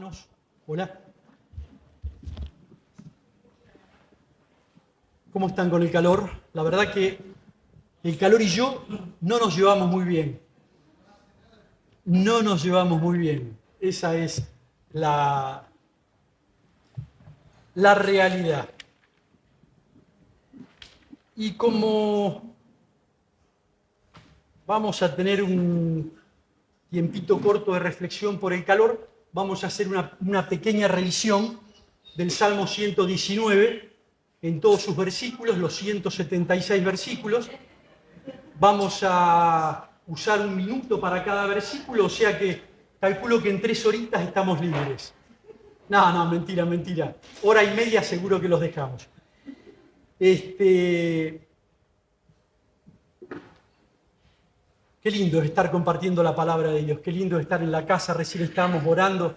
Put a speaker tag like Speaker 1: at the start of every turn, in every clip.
Speaker 1: hermanos. Hola. ¿Cómo están con el calor? La verdad que el calor y yo no nos llevamos muy bien. No nos llevamos muy bien. Esa es la realidad. Y como vamos a tener un tiempito corto de reflexión por el calor, vamos a hacer una pequeña revisión del Salmo 119 en todos sus versículos, los 176 versículos. Vamos a usar 1 minuto para cada versículo, o sea que calculo que en 3 horitas estamos libres. No, mentira. 1 hora y media seguro que los dejamos. Qué lindo es estar compartiendo la palabra de Dios, qué lindo es estar en la casa, recién estábamos orando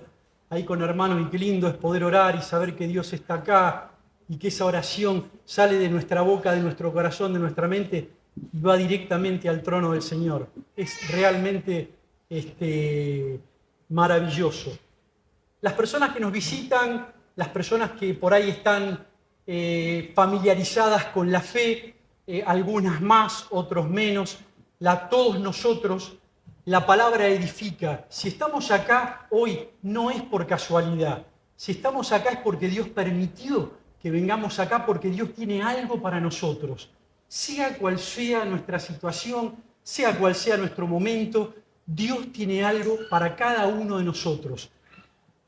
Speaker 1: ahí con hermanos y qué lindo es poder orar y saber que Dios está acá y que esa oración sale de nuestra boca, de nuestro corazón, de nuestra mente y va directamente al trono del Señor. Es realmente maravilloso. Las personas que nos visitan, las personas que por ahí están familiarizadas con la fe, algunas más, otros menos, todos nosotros, la palabra edifica. Si estamos acá hoy no es por casualidad. Si estamos acá es porque Dios permitió que vengamos acá, porque Dios tiene algo para nosotros. Sea cual sea nuestra situación, sea cual sea nuestro momento, Dios tiene algo para cada uno de nosotros.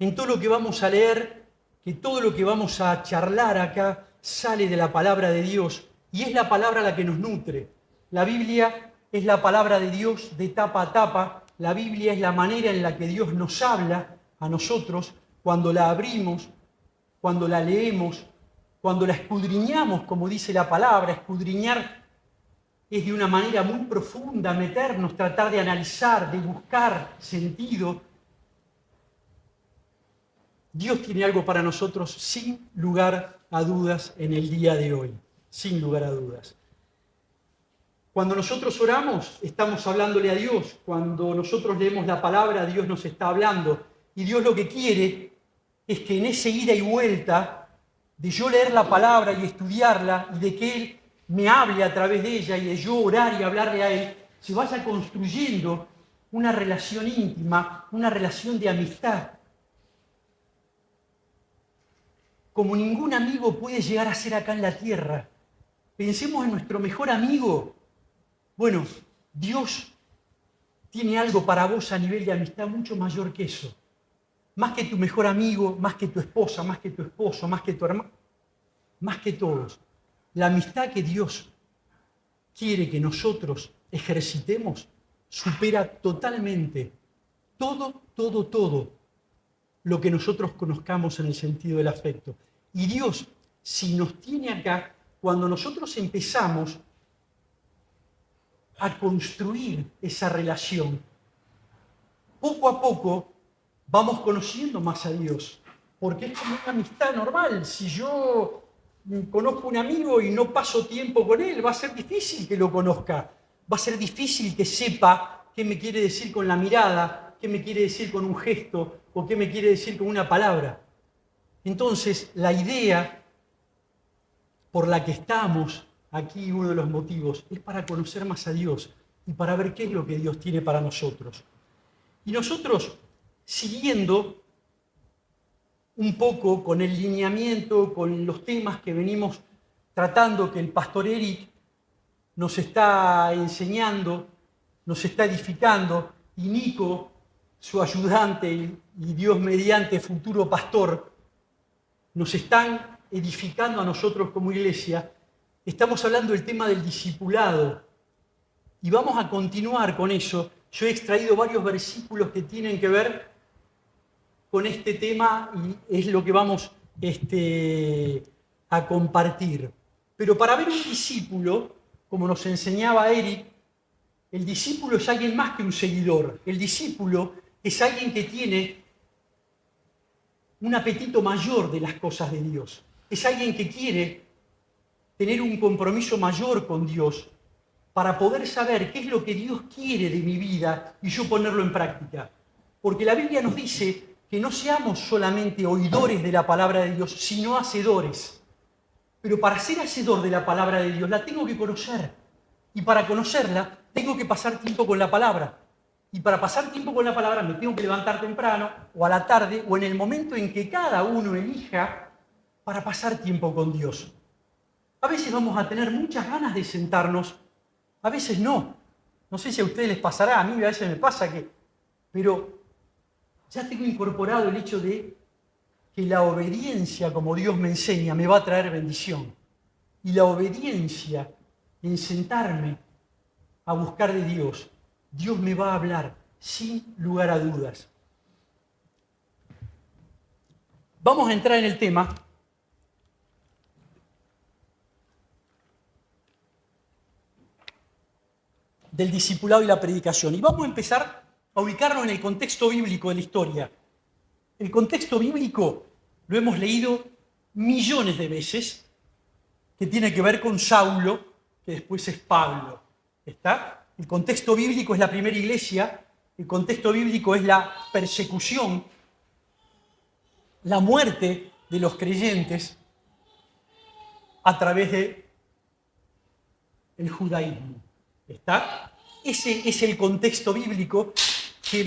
Speaker 1: En todo lo que vamos a leer, que todo lo que vamos a charlar acá sale de la palabra de Dios y es la palabra la que nos nutre. La Biblia es la palabra de Dios de tapa a tapa. La Biblia es la manera en la que Dios nos habla a nosotros cuando la abrimos, cuando la leemos, cuando la escudriñamos, como dice la palabra. Escudriñar es de una manera muy profunda, meternos, tratar de analizar, de buscar sentido. Dios tiene algo para nosotros sin lugar a dudas en el día de hoy, sin lugar a dudas. Cuando nosotros oramos, estamos hablándole a Dios. Cuando nosotros leemos la palabra, Dios nos está hablando. Y Dios lo que quiere es que en ese ida y vuelta de yo leer la palabra y estudiarla y de que Él me hable a través de ella y de yo orar y hablarle a Él, se vaya construyendo una relación íntima, una relación de amistad. Como ningún amigo puede llegar a ser acá en la tierra. Pensemos en nuestro mejor amigo. Bueno, Dios tiene algo para vos a nivel de amistad mucho mayor que eso. Más que tu mejor amigo, más que tu esposa, más que tu esposo, más que tu hermano, más que todos. La amistad que Dios quiere que nosotros ejercitemos supera totalmente todo lo que nosotros conozcamos en el sentido del afecto. Y Dios, si nos tiene acá, cuando nosotros empezamos a construir esa relación, poco a poco vamos conociendo más a Dios, porque es como una amistad normal. Si yo conozco a un amigo y no paso tiempo con él, va a ser difícil que lo conozca, va a ser difícil que sepa qué me quiere decir con la mirada, qué me quiere decir con un gesto o qué me quiere decir con una palabra. Entonces, la idea por la que estamos aquí, uno de los motivos, es para conocer más a Dios y para ver qué es lo que Dios tiene para nosotros. Y nosotros, siguiendo un poco con el lineamiento, con los temas que venimos tratando, que el pastor Eric nos está enseñando, nos está edificando, y Nico, su ayudante y Dios mediante futuro pastor, nos están edificando a nosotros como iglesia. Estamos hablando del tema del discipulado y vamos a continuar con eso. Yo he extraído varios versículos que tienen que ver con este tema y es lo que vamos a compartir. Pero para ver un discípulo, como nos enseñaba Eric, el discípulo es alguien más que un seguidor. El discípulo es alguien que tiene un apetito mayor de las cosas de Dios. Es alguien que quiere tener un compromiso mayor con Dios para poder saber qué es lo que Dios quiere de mi vida y yo ponerlo en práctica. Porque la Biblia nos dice que no seamos solamente oidores de la palabra de Dios, sino hacedores. Pero para ser hacedor de la palabra de Dios la tengo que conocer. Y para conocerla tengo que pasar tiempo con la palabra. Y para pasar tiempo con la palabra me tengo que levantar temprano o a la tarde o en el momento en que cada uno elija para pasar tiempo con Dios. A veces vamos a tener muchas ganas de sentarnos, a veces no. No sé si a ustedes les pasará, a mí a veces me pasa que... Pero ya tengo incorporado el hecho de que la obediencia, como Dios me enseña, me va a traer bendición. Y la obediencia en sentarme a buscar de Dios, Dios me va a hablar sin lugar a dudas. Vamos a entrar en el tema del discipulado y la predicación. Y vamos a empezar a ubicarnos en el contexto bíblico de la historia. El contexto bíblico lo hemos leído millones de veces, que tiene que ver con Saulo, que después es Pablo. ¿Está? El contexto bíblico es la primera iglesia, el contexto bíblico es la persecución, la muerte de los creyentes a través del judaísmo. ¿Está? Ese es el contexto bíblico que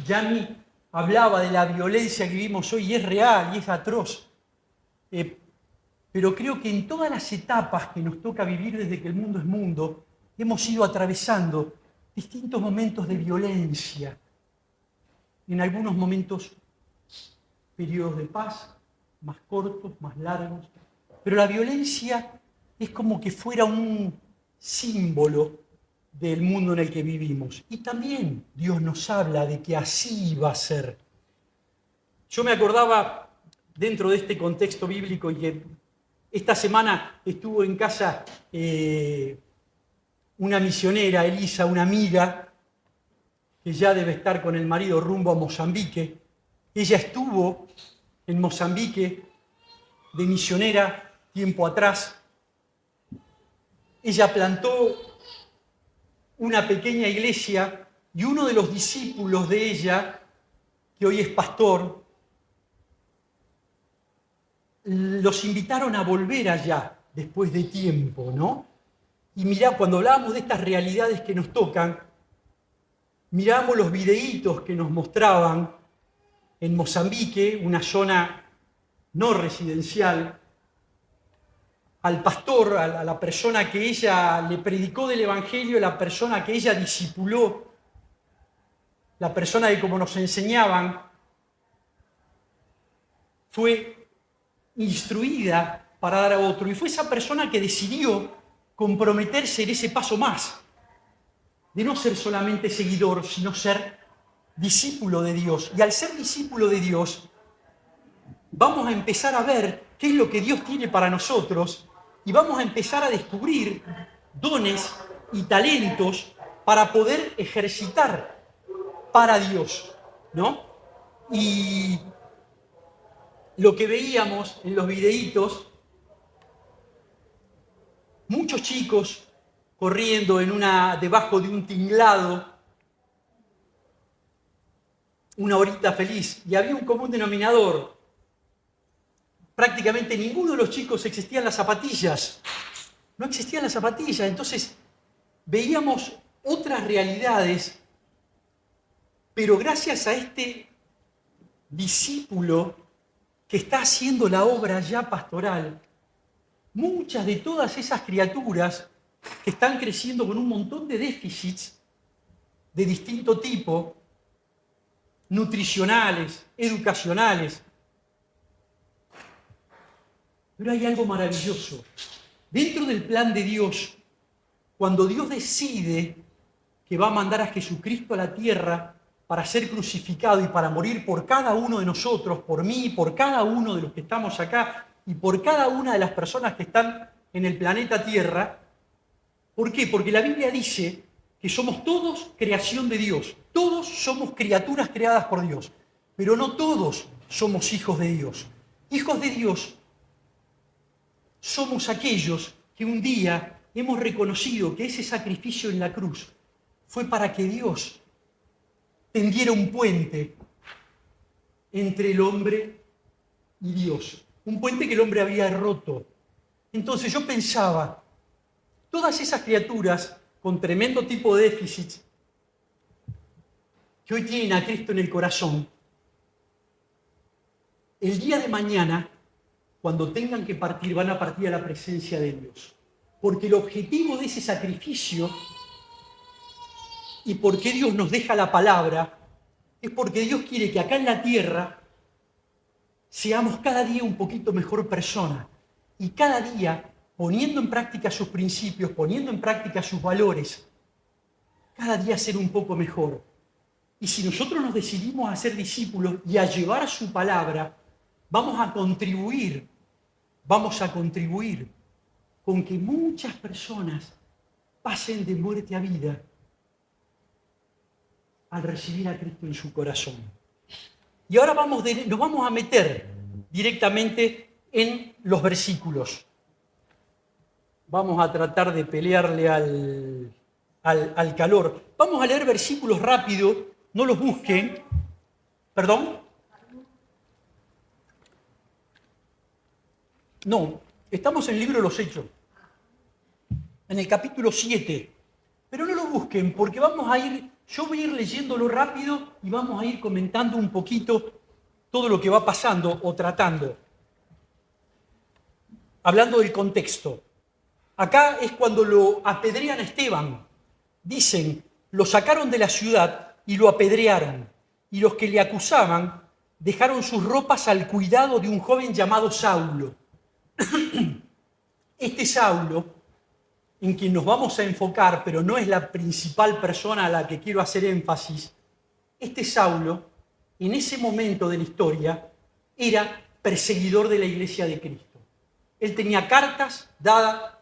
Speaker 1: Yami hablaba de la violencia que vivimos hoy y es real y es atroz. Pero creo que en todas las etapas que nos toca vivir desde que el mundo es mundo, hemos ido atravesando distintos momentos de violencia. En algunos momentos, periodos de paz, más cortos, más largos. Pero la violencia es como que fuera un símbolo del mundo en el que vivimos. Y también Dios nos habla de que así iba a ser. Yo me acordaba, dentro de este contexto bíblico, y que esta semana estuvo en casa una misionera, Elisa, una amiga, que ya debe estar con el marido rumbo a Mozambique. Ella estuvo en Mozambique de misionera tiempo atrás. Ella plantó una pequeña iglesia y uno de los discípulos de ella, que hoy es pastor, los invitaron a volver allá después de tiempo, ¿no? Y mirá, cuando hablábamos de estas realidades que nos tocan, miramos los videitos que nos mostraban en Mozambique, una zona no residencial, al pastor, a la persona que ella le predicó del Evangelio, la persona que ella discipuló, la persona que, como nos enseñaban, fue instruida para dar a otro. Y fue esa persona que decidió comprometerse en ese paso más, de no ser solamente seguidor, sino ser discípulo de Dios. Y al ser discípulo de Dios, vamos a empezar a ver qué es lo que Dios tiene para nosotros y vamos a empezar a descubrir dones y talentos para poder ejercitar para Dios, ¿no? Y lo que veíamos en los videitos, muchos chicos corriendo debajo de un tinglado, una horita feliz, y había un común denominador. Prácticamente ninguno de los chicos existían las zapatillas. No existían las zapatillas. Entonces veíamos otras realidades, pero gracias a este discípulo que está haciendo la obra ya pastoral, muchas de todas esas criaturas que están creciendo con un montón de déficits de distinto tipo, nutricionales, educacionales. Pero hay algo maravilloso. Dentro del plan de Dios, cuando Dios decide que va a mandar a Jesucristo a la tierra para ser crucificado y para morir por cada uno de nosotros, por mí, por cada uno de los que estamos acá y por cada una de las personas que están en el planeta Tierra. ¿Por qué? Porque la Biblia dice que somos todos creación de Dios. Todos somos criaturas creadas por Dios, pero no todos somos hijos de Dios. Hijos de Dios somos aquellos que un día hemos reconocido que ese sacrificio en la cruz fue para que Dios tendiera un puente entre el hombre y Dios. Un puente que el hombre había roto. Entonces yo pensaba, todas esas criaturas con tremendo tipo de déficits que hoy tienen a Cristo en el corazón, el día de mañana, cuando tengan que partir, van a partir a la presencia de Dios. Porque el objetivo de ese sacrificio y por qué Dios nos deja la palabra es porque Dios quiere que acá en la tierra seamos cada día un poquito mejor persona y cada día poniendo en práctica sus principios, poniendo en práctica sus valores, cada día ser un poco mejor. Y si nosotros nos decidimos a ser discípulos y a llevar su palabra, vamos a contribuir con que muchas personas pasen de muerte a vida al recibir a Cristo en su corazón. Y ahora nos vamos a meter directamente en los versículos. Vamos a tratar de pelearle al calor. Vamos a leer versículos rápido, no los busquen. ¿Perdón? No, estamos en el libro de los Hechos, en el capítulo 7. Pero no lo busquen porque yo voy a ir leyéndolo rápido y vamos a ir comentando un poquito todo lo que va pasando o tratando. Hablando del contexto. Acá es cuando lo apedrean a Esteban. Dicen, lo sacaron de la ciudad y lo apedrearon. Y los que le acusaban dejaron sus ropas al cuidado de un joven llamado Saulo. Este Saulo, en quien nos vamos a enfocar, pero no es la principal persona a la que quiero hacer énfasis, este Saulo, en ese momento de la historia, era perseguidor de la Iglesia de Cristo. Él tenía cartas dadas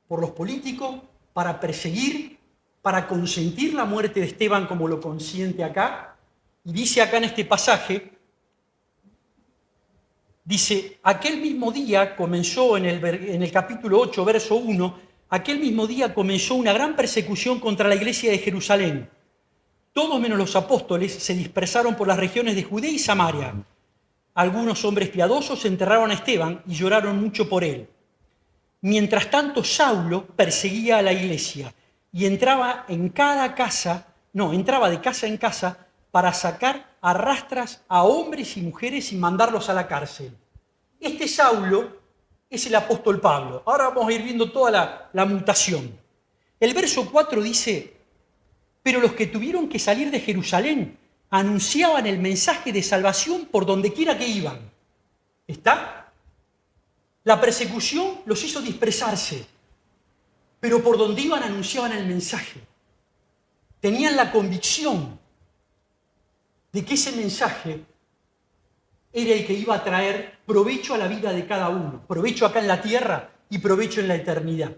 Speaker 1: por los políticos para perseguir, para consentir la muerte de Esteban como lo consiente acá. Y dice acá en este pasaje, dice, aquel mismo día comenzó en el capítulo 8, verso 1, aquel mismo día comenzó una gran persecución contra la iglesia de Jerusalén. Todos menos los apóstoles se dispersaron por las regiones de Judea y Samaria. Algunos hombres piadosos enterraron a Esteban y lloraron mucho por él. Mientras tanto, Saulo perseguía a la iglesia y entraba de casa en casa para sacar a rastras a hombres y mujeres y mandarlos a la cárcel. Este Saulo es el apóstol Pablo. Ahora vamos a ir viendo toda la mutación. El verso 4 dice, pero los que tuvieron que salir de Jerusalén anunciaban el mensaje de salvación por donde quiera que iban. ¿Está? La persecución los hizo dispersarse, pero por donde iban anunciaban el mensaje. Tenían la convicción de que ese mensaje era el que iba a traer provecho a la vida de cada uno, provecho acá en la tierra y provecho en la eternidad.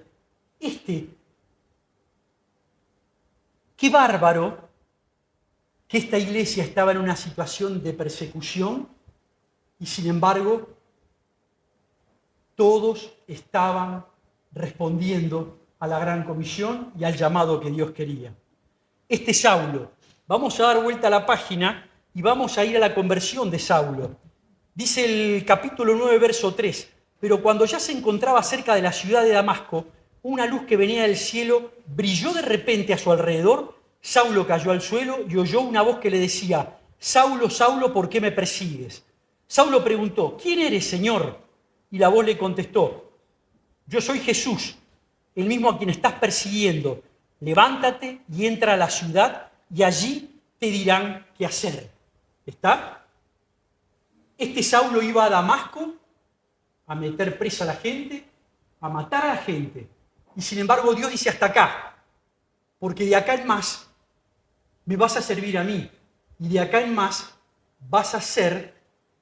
Speaker 1: Qué bárbaro que esta iglesia estaba en una situación de persecución y sin embargo todos estaban respondiendo a la gran comisión y al llamado que Dios quería. Este Saulo, vamos a dar vuelta a la página y vamos a ir a la conversión de Saulo. Dice el capítulo 9, verso 3, pero cuando ya se encontraba cerca de la ciudad de Damasco, una luz que venía del cielo brilló de repente a su alrededor. Saulo cayó al suelo y oyó una voz que le decía, Saulo, Saulo, ¿por qué me persigues? Saulo preguntó, ¿quién eres, Señor? Y la voz le contestó, yo soy Jesús, el mismo a quien estás persiguiendo. Levántate y entra a la ciudad y allí te dirán qué hacer. ¿Está? Este Saulo iba a Damasco a meter presa a la gente, a matar a la gente. Y sin embargo Dios dice hasta acá, porque de acá en más me vas a servir a mí. Y de acá en más vas a hacer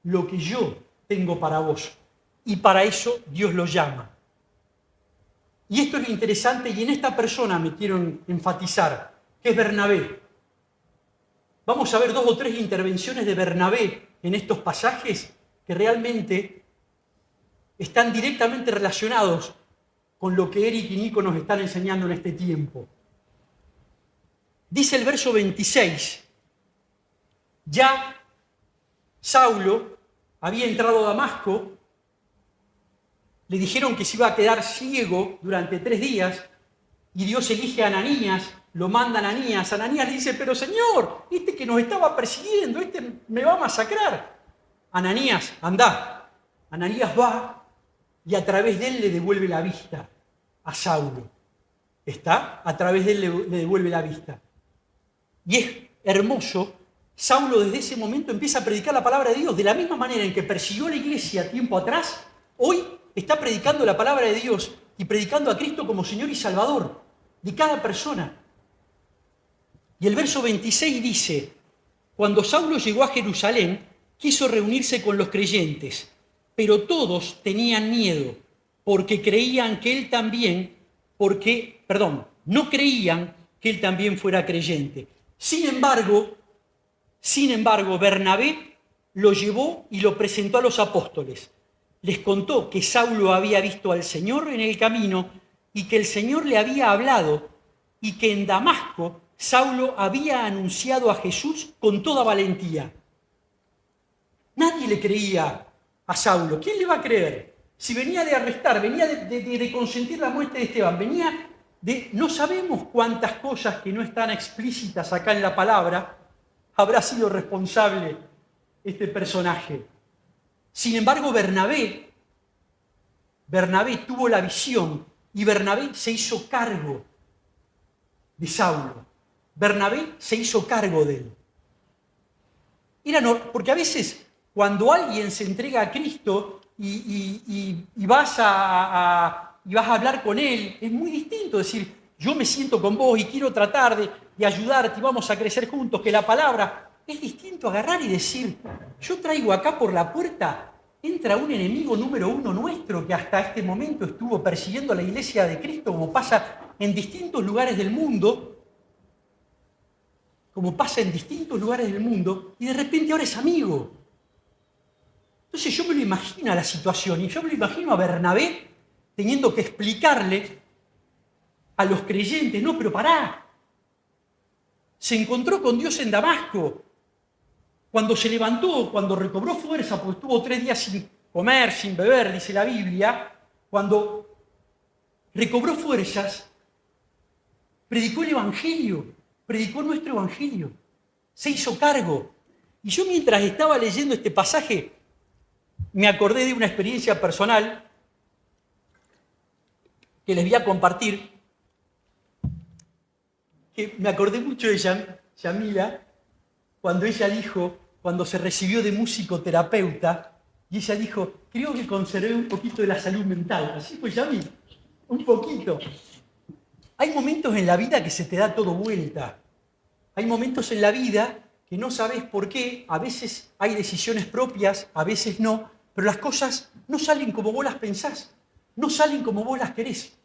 Speaker 1: lo que yo tengo para vos. Y para eso Dios lo llama. Y esto es lo interesante, y en esta persona me quiero enfatizar, que es Bernabé. Vamos a ver 2 o 3 intervenciones de Bernabé en estos pasajes que realmente están directamente relacionados con lo que Eric y Nico nos están enseñando en este tiempo. Dice el verso 26, ya Saulo había entrado a Damasco, le dijeron que se iba a quedar ciego durante 3 días, y Dios elige a Ananías, lo manda a Ananías. Ananías le dice, pero Señor, este que nos estaba persiguiendo, este me va a masacrar. Ananías, andá. Ananías va y a través de él le devuelve la vista a Saulo. ¿Está? A través de él le devuelve la vista. Y es hermoso, Saulo desde ese momento empieza a predicar la palabra de Dios. De la misma manera en que persiguió a la iglesia tiempo atrás, hoy está predicando la palabra de Dios y predicando a Cristo como Señor y Salvador de cada persona. Y el verso 26 dice, cuando Saulo llegó a Jerusalén, quiso reunirse con los creyentes, pero todos tenían miedo, porque creían que él también, no creían que él también fuera creyente. Sin embargo, Bernabé lo llevó y lo presentó a los apóstoles. Les contó que Saulo había visto al Señor en el camino y que el Señor le había hablado y que en Damasco Saulo había anunciado a Jesús con toda valentía. Nadie le creía a Saulo. ¿Quién le va a creer? Si venía de arrestar, venía de consentir la muerte de Esteban, venía de no sabemos cuántas cosas que no están explícitas acá en la palabra, habrá sido responsable este personaje. Sin embargo, Bernabé tuvo la visión y Bernabé se hizo cargo de Saulo. Bernabé se hizo cargo de él. Porque a veces cuando alguien se entrega a Cristo y vas a hablar con él, es muy distinto decir, yo me siento con vos y quiero tratar de ayudarte y vamos a crecer juntos, que la palabra es distinto agarrar y decir, yo traigo acá por la puerta, entra un enemigo número 1 nuestro que hasta este momento estuvo persiguiendo a la iglesia de Cristo, como pasa en distintos lugares del mundo, y de repente ahora es amigo. Entonces yo me lo imagino a la situación, y yo me lo imagino a Bernabé teniendo que explicarle a los creyentes, no, pero pará, se encontró con Dios en Damasco, cuando se levantó, cuando recobró fuerza, porque estuvo 3 días sin comer, sin beber, dice la Biblia, cuando recobró fuerzas, predicó el Evangelio, predicó nuestro Evangelio, se hizo cargo. Y yo mientras estaba leyendo este pasaje, me acordé de una experiencia personal que les voy a compartir, que me acordé mucho de Yamila, cuando se recibió de musicoterapeuta, y ella dijo, creo que conservé un poquito de la salud mental. Así fue Yami, un poquito. Hay momentos en la vida que se te da todo vuelta. Hay momentos en la vida que no sabes por qué, a veces hay decisiones propias, a veces no, pero las cosas no salen como vos las pensás, no salen como vos las querés.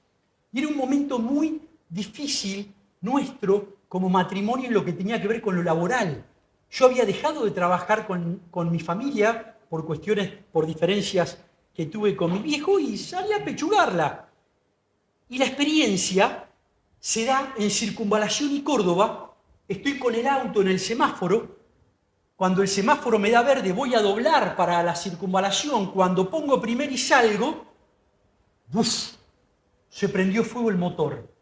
Speaker 1: Y era un momento muy difícil nuestro como matrimonio en lo que tenía que ver con lo laboral. Yo había dejado de trabajar con mi familia por diferencias que tuve con mi viejo y salí a pechugarla. Y la experiencia se da en Circunvalación y Córdoba. Estoy con el auto en el semáforo. Cuando el semáforo me da verde voy a doblar para la circunvalación. Cuando pongo primero y salgo, ¡buf!, se prendió fuego el motor.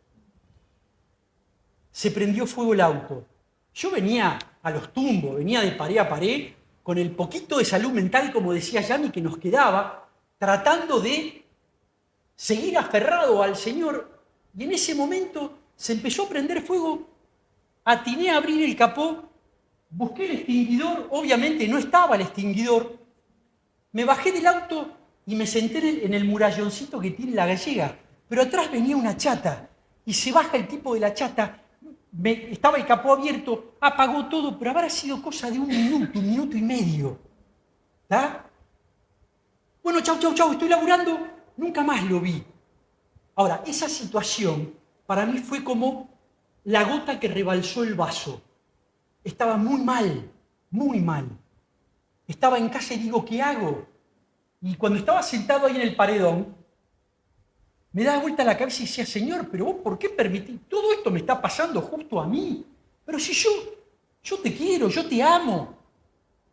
Speaker 1: Se prendió fuego el auto. Yo venía a los tumbos, venía de pared a pared, con el poquito de salud mental, como decía Yami, que nos quedaba, tratando de seguir aferrado al Señor. Y en ese momento se empezó a prender fuego. Atiné a abrir el capó, busqué el extinguidor, obviamente no estaba el extinguidor. Me bajé del auto y me senté en el muralloncito que tiene la gallega. Pero atrás venía una chata y se baja el tipo de la chata. Estaba el capó abierto, apagó todo, pero habrá sido cosa de un minuto y medio. ¿Está? Bueno, chau, estoy laburando, nunca más lo vi. Ahora, esa situación para mí fue como la gota que rebalsó el vaso. Estaba muy mal, muy mal. Estaba en casa y digo, ¿qué hago? Y cuando estaba sentado ahí en el paredón, me daba vuelta la cabeza y decía, Señor, pero vos, ¿por qué permitís? Todo esto me está pasando justo a mí. Pero si yo te quiero, yo te amo.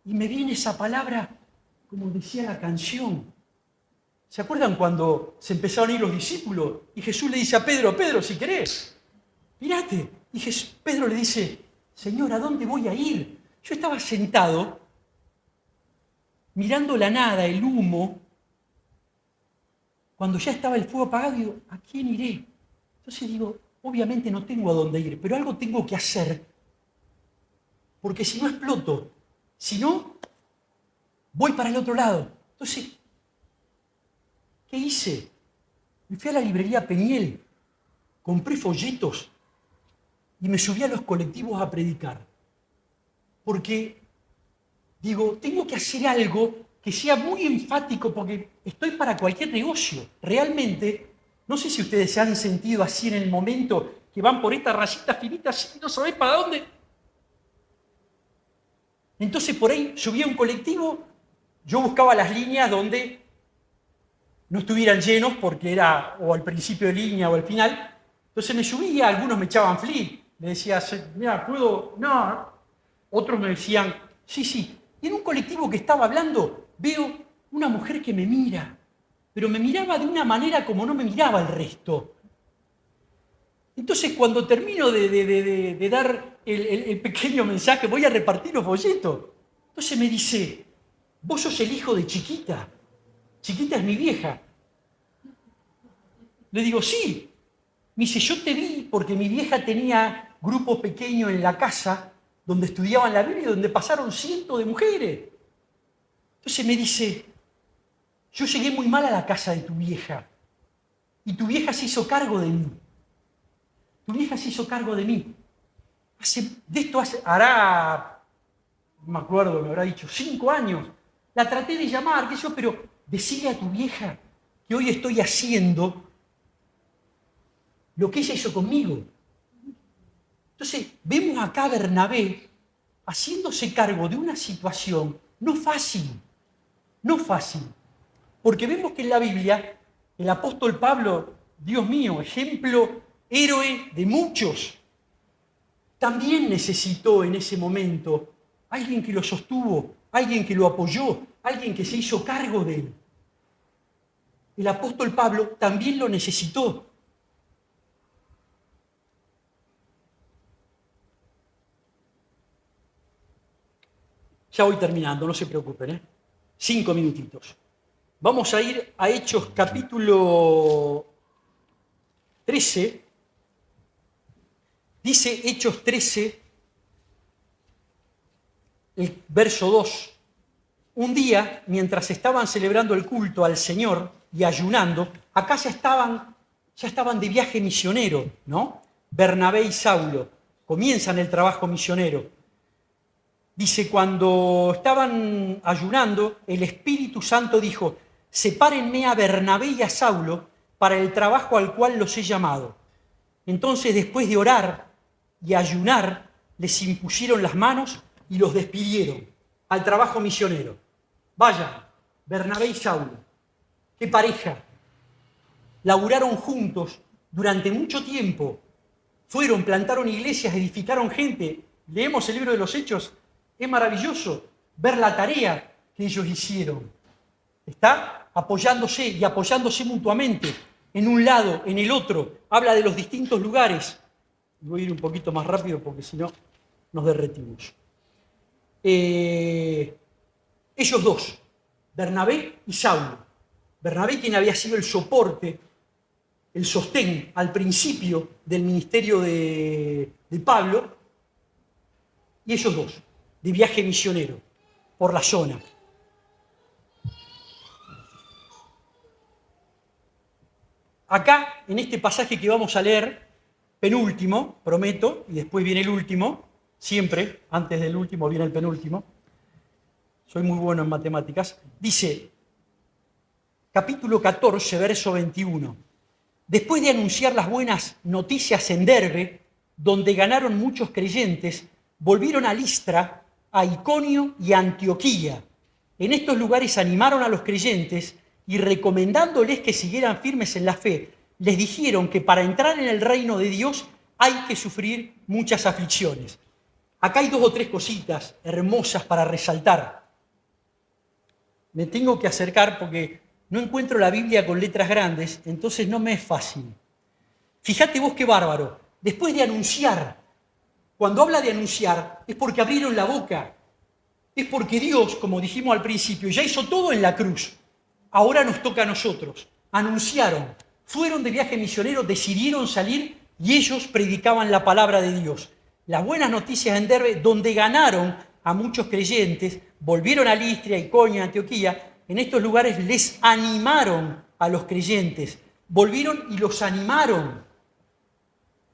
Speaker 1: y me viene esa palabra, como decía la canción. ¿Se acuerdan cuando se empezaron a ir los discípulos? Y Jesús le dice a Pedro, Pedro, si querés, mirate. Y Pedro le dice, Señor, ¿a dónde voy a ir? Yo estaba sentado, mirando la nada, el humo, cuando ya estaba el fuego apagado, digo, ¿a quién iré? Entonces digo, obviamente no tengo a dónde ir, pero algo tengo que hacer, porque si no exploto, si no, voy para el otro lado. Entonces, ¿qué hice? Me fui a la librería Peniel, compré folletos y me subí a los colectivos a predicar. Porque, digo, tengo que hacer algo que sea muy enfático, porque estoy para cualquier negocio. Realmente, no sé si ustedes se han sentido así en el momento que van por esta rayita finita así y no sabés para dónde. Entonces por ahí subía un colectivo, yo buscaba las líneas donde no estuvieran llenos porque era o al principio de línea o al final. Entonces me subía, algunos me echaban flip, me decían, mira, ¿puedo? No. Otros me decían, sí, sí. Y en un colectivo que estaba hablando, veo una mujer que me mira, pero me miraba de una manera como no me miraba el resto. Entonces cuando termino de dar el pequeño mensaje, voy a repartir los folletos. Entonces me dice, vos sos el hijo de Chiquita. Chiquita es mi vieja. Le digo, sí. Me dice, yo te vi porque mi vieja tenía grupo pequeño en la casa donde estudiaban la Biblia y donde pasaron cientos de mujeres. Entonces me dice, yo llegué muy mal a la casa de tu vieja y tu vieja se hizo cargo de mí. Tu vieja se hizo cargo de mí. Hará, no me acuerdo, me habrá dicho, 5 años. La traté de llamar, qué sé yo, pero decile a tu vieja que hoy estoy haciendo lo que ella hizo conmigo. Entonces, vemos acá a Bernabé haciéndose cargo de una situación no fácil, porque vemos que en la Biblia el apóstol Pablo, Dios mío, ejemplo, héroe de muchos, también necesitó en ese momento alguien que lo sostuvo, alguien que lo apoyó, alguien que se hizo cargo de él. El apóstol Pablo también lo necesitó. Ya voy terminando, no se preocupen, 5 minutitos. Vamos a ir a Hechos capítulo 13. Dice Hechos 13, el verso 2. Un día, mientras estaban celebrando el culto al Señor y ayunando, acá ya estaban de viaje misionero, ¿no? Bernabé y Saulo comienzan el trabajo misionero. Dice, cuando estaban ayunando, el Espíritu Santo dijo, sepárenme a Bernabé y a Saulo para el trabajo al cual los he llamado. Entonces, después de orar y ayunar, les impusieron las manos y los despidieron al trabajo misionero. Vayan, Bernabé y Saulo, qué pareja. Laburaron juntos durante mucho tiempo. Fueron, plantaron iglesias, edificaron gente. Leemos el libro de los Hechos. Es maravilloso ver la tarea que ellos hicieron. Está apoyándose y apoyándose mutuamente, en un lado, en el otro. Habla de los distintos lugares. Voy a ir un poquito más rápido porque si no nos derretimos. Ellos dos, Bernabé y Saulo. Bernabé, quien había sido el soporte, el sostén al principio del ministerio de Pablo, y ellos dos, de viaje misionero por la zona. Acá, en este pasaje que vamos a leer, penúltimo, prometo, y después viene el último, siempre, antes del último viene el penúltimo, soy muy bueno en matemáticas, dice, capítulo 14, verso 21, después de anunciar las buenas noticias en Derbe, donde ganaron muchos creyentes, volvieron a Listra, a Iconio y a Antioquía. En estos lugares animaron a los creyentes y recomendándoles que siguieran firmes en la fe, les dijeron que para entrar en el reino de Dios hay que sufrir muchas aflicciones. Acá hay 2 o 3 cositas hermosas para resaltar. Me tengo que acercar porque no encuentro la Biblia con letras grandes, entonces no me es fácil. Fíjate vos qué bárbaro. Después de anunciar, cuando habla de anunciar, es porque abrieron la boca. Es porque Dios, como dijimos al principio, ya hizo todo en la cruz. Ahora nos toca a nosotros. Anunciaron, fueron de viaje misionero, decidieron salir y ellos predicaban la palabra de Dios. Las buenas noticias en Derbe, donde ganaron a muchos creyentes, volvieron a Listria, Iconio, Antioquía. En estos lugares les animaron a los creyentes. Volvieron y los animaron.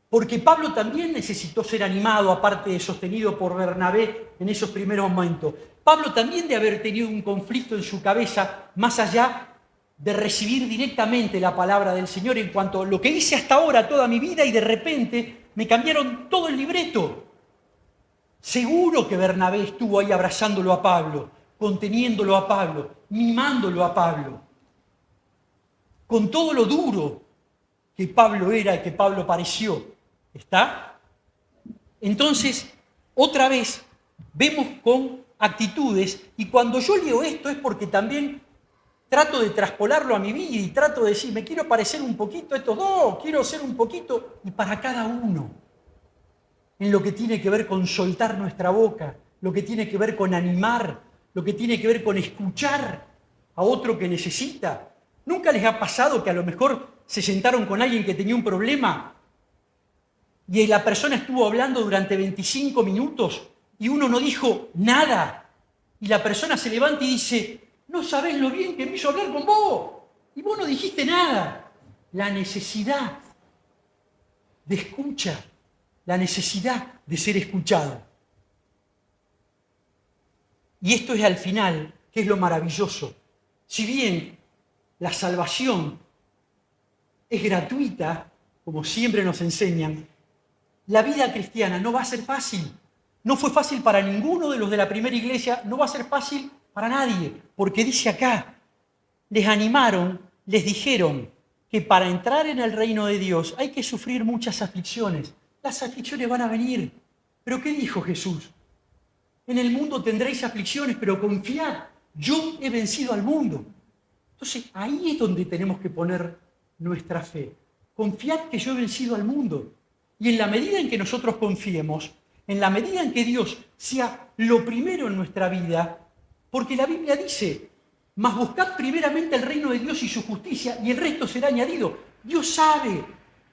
Speaker 1: Porque Pablo también necesitó ser animado, aparte de sostenido por Bernabé en esos primeros momentos. Pablo también de haber tenido un conflicto en su cabeza, más allá de recibir directamente la palabra del Señor en cuanto a lo que hice hasta ahora toda mi vida y de repente me cambiaron todo el libreto. Seguro que Bernabé estuvo ahí abrazándolo a Pablo, conteniéndolo a Pablo, mimándolo a Pablo, con todo lo duro que Pablo era y que Pablo pareció. ¿Está? Entonces, otra vez, vemos con actitudes, y cuando yo leo esto es porque también trato de traspolarlo a mi vida y trato de decir, me quiero parecer un poquito a estos dos, quiero ser un poquito, y para cada uno, en lo que tiene que ver con soltar nuestra boca, lo que tiene que ver con animar, lo que tiene que ver con escuchar a otro que necesita. ¿Nunca les ha pasado que a lo mejor se sentaron con alguien que tenía un problema y la persona estuvo hablando durante 25 minutos y uno no dijo nada? Y la persona se levanta y dice, no sabés lo bien que me hizo hablar con vos. Y vos no dijiste nada. La necesidad de escucha, la necesidad de ser escuchado. Y esto es al final, que es lo maravilloso. Si bien la salvación es gratuita, como siempre nos enseñan, la vida cristiana no va a ser fácil. No fue fácil para ninguno de los de la primera iglesia, no va a ser fácil para nadie, porque dice acá, les animaron, les dijeron que para entrar en el reino de Dios hay que sufrir muchas aflicciones. Las aflicciones van a venir. ¿Pero qué dijo Jesús? En el mundo tendréis aflicciones, pero confiad, yo he vencido al mundo. Entonces, ahí es donde tenemos que poner nuestra fe. Confiad que yo he vencido al mundo. Y en la medida en que nosotros confiemos, en la medida en que Dios sea lo primero en nuestra vida, porque la Biblia dice, mas buscad primeramente el reino de Dios y su justicia, y el resto será añadido. Dios sabe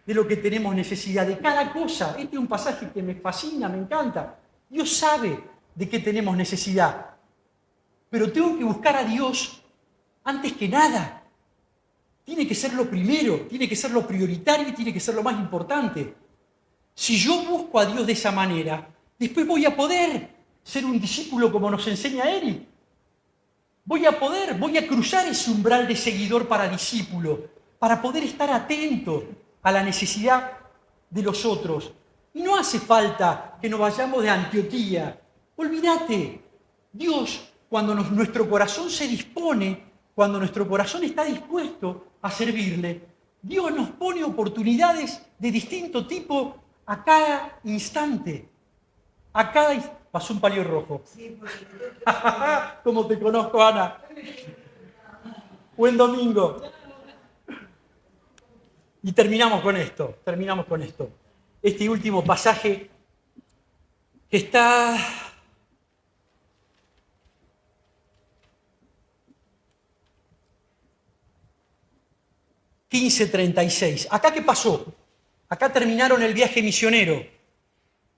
Speaker 1: de lo que tenemos necesidad, de cada cosa. Este es un pasaje que me fascina, me encanta. Dios sabe de qué tenemos necesidad. Pero tengo que buscar a Dios antes que nada. Tiene que ser lo primero, tiene que ser lo prioritario y tiene que ser lo más importante. Si yo busco a Dios de esa manera, después voy a poder ser un discípulo como nos enseña Eric. Voy a cruzar ese umbral de seguidor para discípulo, para poder estar atento a la necesidad de los otros. Y no hace falta que nos vayamos de Antioquía. Olvídate, Dios, cuando nuestro corazón se dispone, cuando nuestro corazón está dispuesto a servirle, Dios nos pone oportunidades de distinto tipo a cada instante. Pasó un palio rojo. Sí, como te conozco, Ana. Buen domingo. Y terminamos con esto. Este último pasaje que está... ...15:36. ¿Acá qué pasó? Acá terminaron el viaje misionero.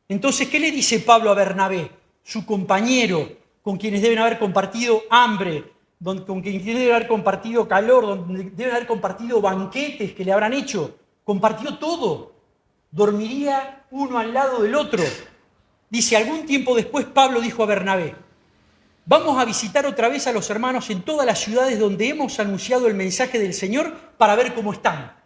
Speaker 1: Entonces, ¿qué le dice Pablo a Bernabé? Su compañero, con quienes deben haber compartido hambre, con quienes deben haber compartido calor, donde deben haber compartido banquetes que le habrán hecho. Compartió todo. Dormiría uno al lado del otro. Dice, algún tiempo después Pablo dijo a Bernabé, vamos a visitar otra vez a los hermanos en todas las ciudades donde hemos anunciado el mensaje del Señor para ver cómo están.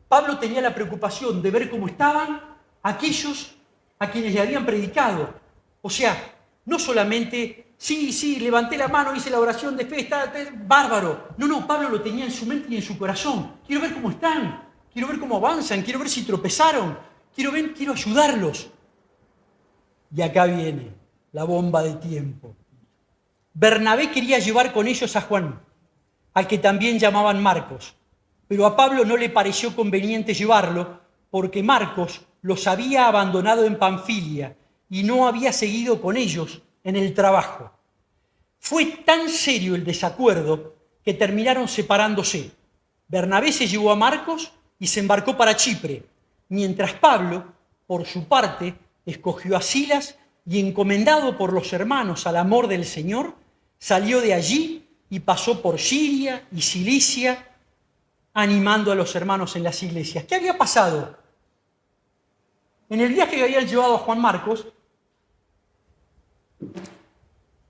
Speaker 1: Pablo tenía la preocupación de ver cómo estaban aquellos a quienes le habían predicado. O sea, no solamente, sí, levanté la mano, hice la oración de fe, está bárbaro. No, Pablo lo tenía en su mente y en su corazón. Quiero ver cómo están, quiero ver cómo avanzan, quiero ver si tropezaron, quiero ayudarlos. Y acá viene la bomba de tiempo. Bernabé quería llevar con ellos a Juan, al que también llamaban Marcos, pero a Pablo no le pareció conveniente llevarlo porque Marcos los había abandonado en Panfilia y no había seguido con ellos en el trabajo. Fue tan serio el desacuerdo que terminaron separándose. Bernabé se llevó a Marcos y se embarcó para Chipre, mientras Pablo, por su parte, escogió a Silas y, encomendado por los hermanos al amor del Señor, salió de allí y pasó por Siria y Cilicia, animando a los hermanos en las iglesias. ¿Qué había pasado? En el viaje que habían llevado a Juan Marcos,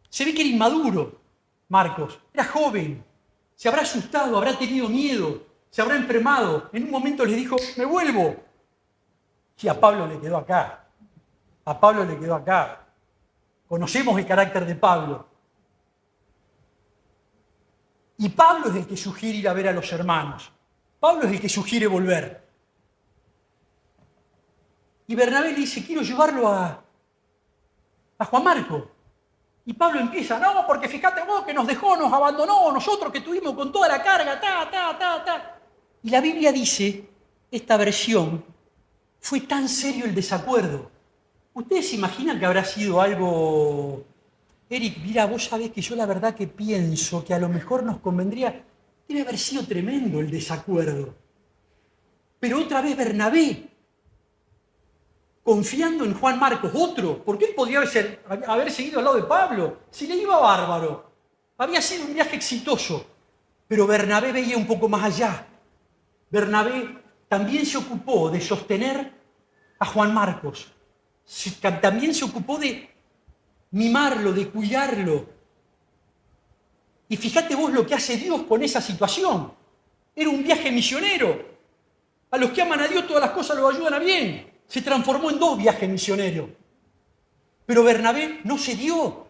Speaker 1: se ve que era inmaduro Marcos, era joven, se habrá asustado, habrá tenido miedo, se habrá enfermado. En un momento les dijo, me vuelvo. Y a Pablo le quedó acá. A Pablo le quedó acá. Conocemos el carácter de Pablo. Y Pablo es el que sugiere ir a ver a los hermanos. Pablo es el que sugiere volver. Y Bernabé le dice, quiero llevarlo a Juan Marcos. Y Pablo empieza, no, porque fíjate vos que nos dejó, nos abandonó, nosotros que tuvimos con toda la carga, ta. Y la Biblia dice, esta versión, fue tan serio el desacuerdo. ¿Ustedes se imaginan que habrá sido algo... Eric, mira, vos sabés que yo la verdad que pienso que a lo mejor nos convendría... Debe haber sido tremendo el desacuerdo. Pero otra vez Bernabé, confiando en Juan Marcos, otro, porque él podría haber seguido al lado de Pablo, si le iba bárbaro. Había sido un viaje exitoso, pero Bernabé veía un poco más allá. Bernabé también se ocupó de sostener a Juan Marcos, también se ocupó de mimarlo, de cuidarlo. Y fíjate vos lo que hace Dios con esa situación. Era un viaje misionero. A los que aman a Dios todas las cosas lo ayudan a bien. Se transformó en 2 viajes misioneros. Pero Bernabé no se dio.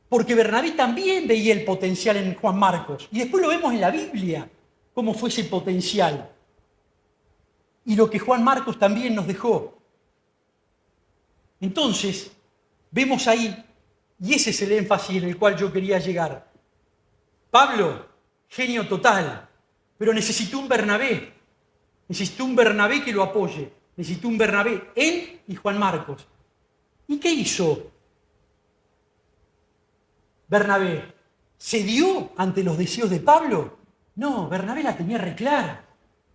Speaker 1: Porque Bernabé también veía el potencial en Juan Marcos. Y después lo vemos en la Biblia, cómo fue ese potencial. Y lo que Juan Marcos también nos dejó. Entonces, vemos ahí, y ese es el énfasis en el cual yo quería llegar. Pablo, genio total, pero necesitó un Bernabé. Necesitó un Bernabé que lo apoye. Necesitó un Bernabé, él y Juan Marcos. ¿Y qué hizo Bernabé? ¿Se dio ante los deseos de Pablo? No, Bernabé la tenía re clara.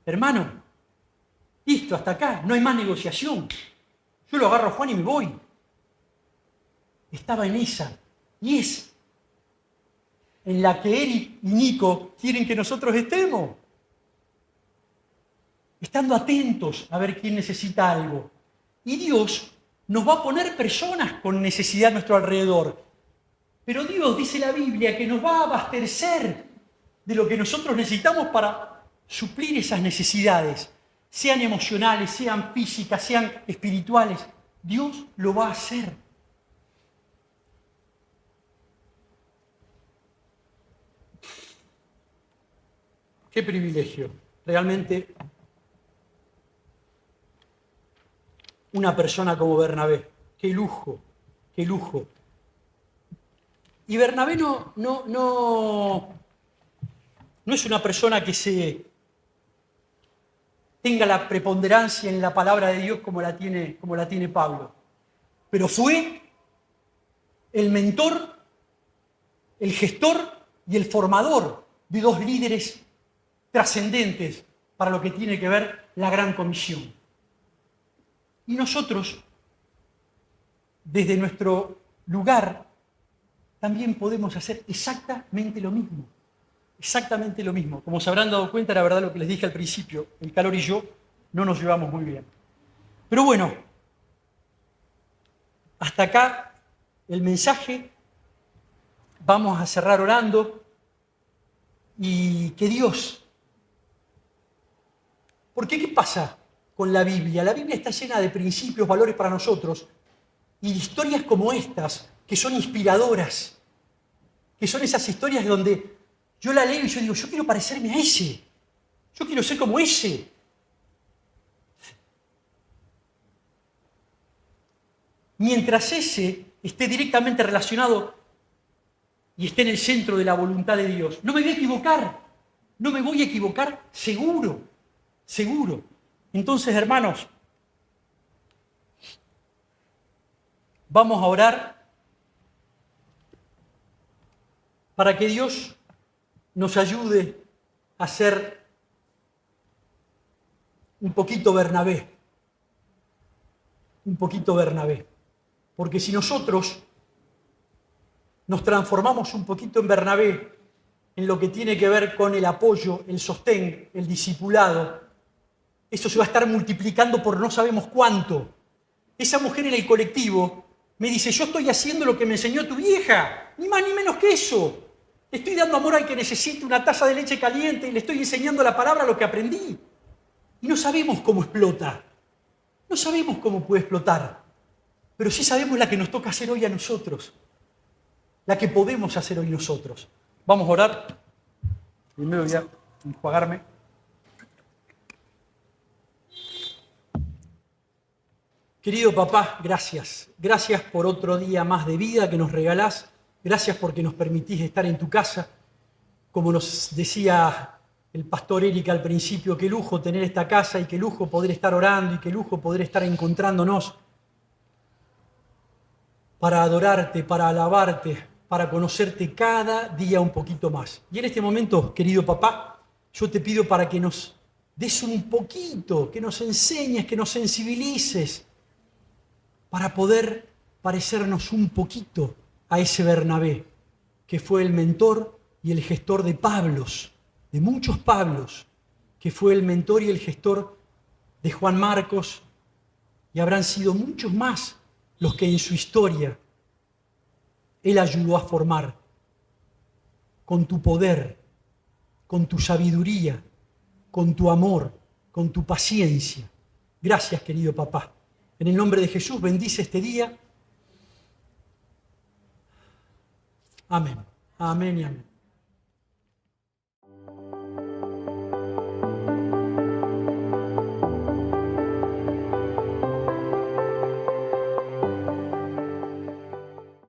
Speaker 1: Hermano, listo, hasta acá, no hay más negociación. Yo lo agarro a Juan y me voy. Estaba en esa. Y es en la que Eric y Nico quieren que nosotros estemos. Estando atentos a ver quién necesita algo. Y Dios nos va a poner personas con necesidad a nuestro alrededor. Pero Dios, dice la Biblia, que nos va a abastecer de lo que nosotros necesitamos para suplir esas necesidades, sean emocionales, sean físicas, sean espirituales. Dios lo va a hacer. Qué privilegio. Realmente, una persona como Bernabé. Qué lujo, qué lujo. Y Bernabé no es una persona que tenga la preponderancia en la palabra de Dios como la tiene Pablo. Pero fue el mentor, el gestor y el formador de 2 líderes trascendentes para lo que tiene que ver la gran comisión. Y nosotros, desde nuestro lugar, también podemos hacer exactamente lo mismo. Exactamente lo mismo. Como se habrán dado cuenta, la verdad lo que les dije al principio, el Calor y yo no nos llevamos muy bien. Pero bueno, hasta acá el mensaje. Vamos a cerrar orando y que Dios... Porque ¿qué pasa con la Biblia? La Biblia está llena de principios, valores para nosotros y historias como estas, que son inspiradoras, que son esas historias donde yo la leo y yo digo, yo quiero parecerme a ese, yo quiero ser como ese. mientras ese esté directamente relacionado y esté en el centro de la voluntad de Dios. No me voy a equivocar, no me voy a equivocar, seguro, seguro. Entonces, hermanos, vamos a orar para que Dios nos ayude a ser un poquito Bernabé, un poquito Bernabé. Porque si nosotros nos transformamos un poquito en Bernabé, en lo que tiene que ver con el apoyo, el sostén, el discipulado, eso se va a estar multiplicando por no sabemos cuánto. Esa mujer en el colectivo me dice, yo estoy haciendo lo que me enseñó tu vieja, ni más ni menos que eso. Le estoy dando amor al que necesite una taza de leche caliente y le estoy enseñando la palabra lo que aprendí. Y no sabemos cómo explota, no sabemos cómo puede explotar, pero sí sabemos la que nos toca hacer hoy a nosotros, la que podemos hacer hoy nosotros. Vamos a orar. Primero voy a enjuagarme. Querido papá, gracias. Gracias por otro día más de vida que nos regalás. Gracias porque nos permitís estar en tu casa. Como nos decía el pastor Erika al principio, qué lujo tener esta casa y qué lujo poder estar orando y qué lujo poder estar encontrándonos para adorarte, para alabarte, para conocerte cada día un poquito más. Y en este momento, querido papá, yo te pido para que nos des un poquito, que nos enseñes, que nos sensibilices, para poder parecernos un poquito a ese Bernabé, que fue el mentor y el gestor de Pablos, de muchos Pablos, que fue el mentor y el gestor de Juan Marcos, y habrán sido muchos más los que en su historia Él ayudó a formar con tu poder, con tu sabiduría, con tu amor, con tu paciencia. Gracias, querido papá. En el nombre de Jesús, bendice este día. Amén. Amén y amén.